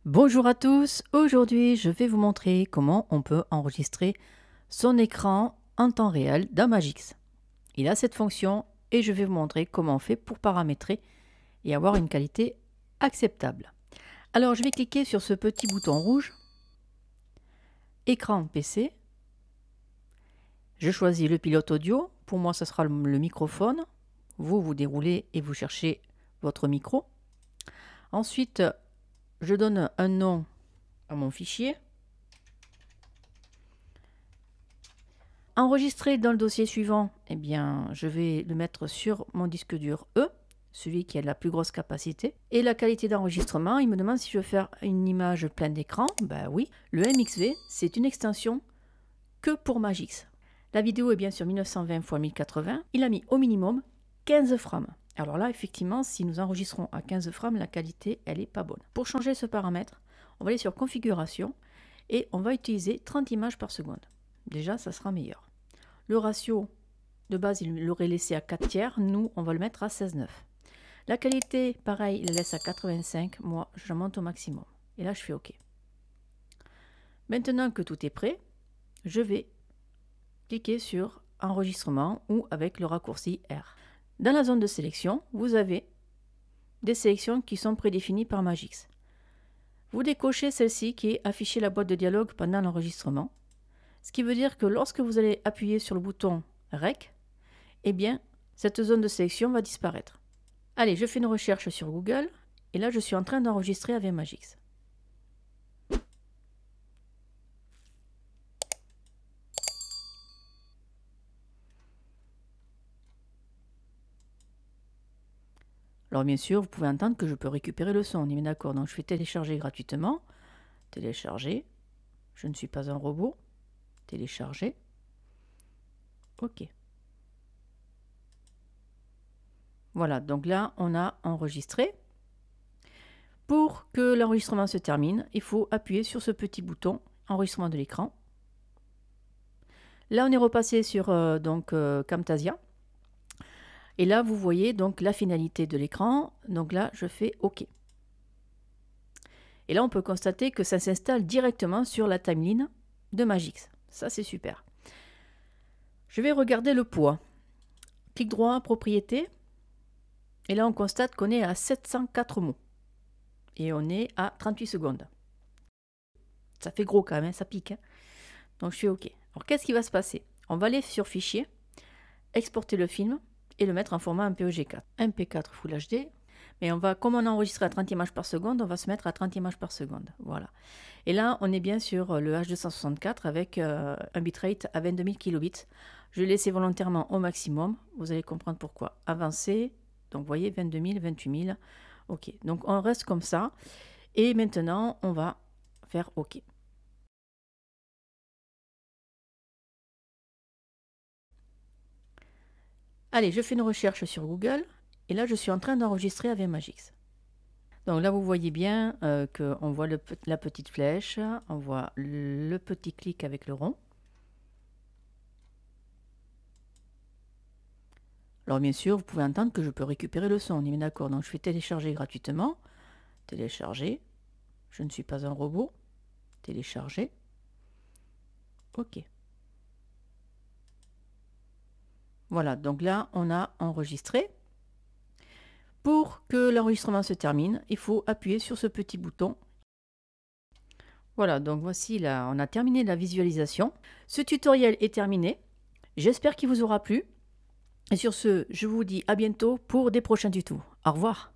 Bonjour à tous, aujourd'hui je vais vous montrer comment on peut enregistrer son écran en temps réel dans Magix. Il a cette fonction et je vais vous montrer comment on fait pour paramétrer et avoir une qualité acceptable. Alors je vais cliquer sur ce petit bouton rouge, écran PC. Je choisis le pilote audio, pour moi ce sera le microphone. Vous déroulez et vous cherchez votre micro. Ensuite, je donne un nom à mon fichier. Enregistrer dans le dossier suivant, eh bien, je vais le mettre sur mon disque dur E, celui qui a la plus grosse capacité. Et la qualité d'enregistrement, il me demande si je veux faire une image pleine d'écran. Ben oui, le MXV, c'est une extension que pour Magix. La vidéo est bien sur 1920 x 1080. Il a mis au minimum 15 frames. Alors là, effectivement, si nous enregistrons à 15 frames, la qualité, elle n'est pas bonne. Pour changer ce paramètre, on va aller sur Configuration et on va utiliser 30 images par seconde. Déjà, ça sera meilleur. Le ratio, de base, il l'aurait laissé à 4 tiers. Nous, on va le mettre à 16,9. La qualité, pareil, il la laisse à 85. Moi, je la monte au maximum. Et là, je fais OK. Maintenant que tout est prêt, je vais cliquer sur Enregistrement ou avec le raccourci R. Dans la zone de sélection, vous avez des sélections qui sont prédéfinies par Magix. Vous décochez celle-ci qui est affichée la boîte de dialogue pendant l'enregistrement. Ce qui veut dire que lorsque vous allez appuyer sur le bouton REC, eh bien, cette zone de sélection va disparaître. Allez, je fais une recherche sur Google et là, je suis en train d'enregistrer avec Magix. Alors bien sûr, vous pouvez entendre que je peux récupérer le son, on est bien d'accord. Donc je fais télécharger gratuitement. Télécharger. Je ne suis pas un robot. Télécharger. OK. Voilà, donc là, on a enregistré. Pour que l'enregistrement se termine, il faut appuyer sur ce petit bouton enregistrement de l'écran. Là, on est repassé sur Camtasia. Et là, vous voyez donc la finalité de l'écran. Donc là, je fais OK. Et là, on peut constater que ça s'installe directement sur la timeline de Magix. Ça, c'est super. Je vais regarder le poids. Clic droit, propriété. Et là, on constate qu'on est à 704 mots. Et on est à 38 secondes. Ça fait gros quand même, hein, ça pique. Hein. Donc, je fais OK. Alors, qu'est-ce qui va se passer? On va aller sur Fichier, exporter le film et le mettre en format MPEG-4. MP4 Full HD. Mais comme on a enregistré à 30 images par seconde, on va se mettre à 30 images par seconde. Voilà. Et là, on est bien sur le H264 avec un bitrate à 22 000 kilobits. Je l'ai laissé volontairement au maximum. Vous allez comprendre pourquoi. Avancer. Donc, vous voyez, 22 000, 28 000. OK. Donc, on reste comme ça. Et maintenant, on va faire OK. Allez, je fais une recherche sur Google. Et là, je suis en train d'enregistrer avec Magix. Donc là, vous voyez bien qu'on voit la petite flèche, on voit le petit clic avec le rond. Alors bien sûr, vous pouvez entendre que je peux récupérer le son, on est bien d'accord. Donc je fais télécharger gratuitement. Télécharger. Je ne suis pas un robot. Télécharger. OK. Voilà, donc là, on a enregistré. Pour que l'enregistrement se termine, il faut appuyer sur ce petit bouton. Voilà, donc voici là, on a terminé la visualisation. Ce tutoriel est terminé. J'espère qu'il vous aura plu. Et sur ce, je vous dis à bientôt pour des prochains tutos. Au revoir.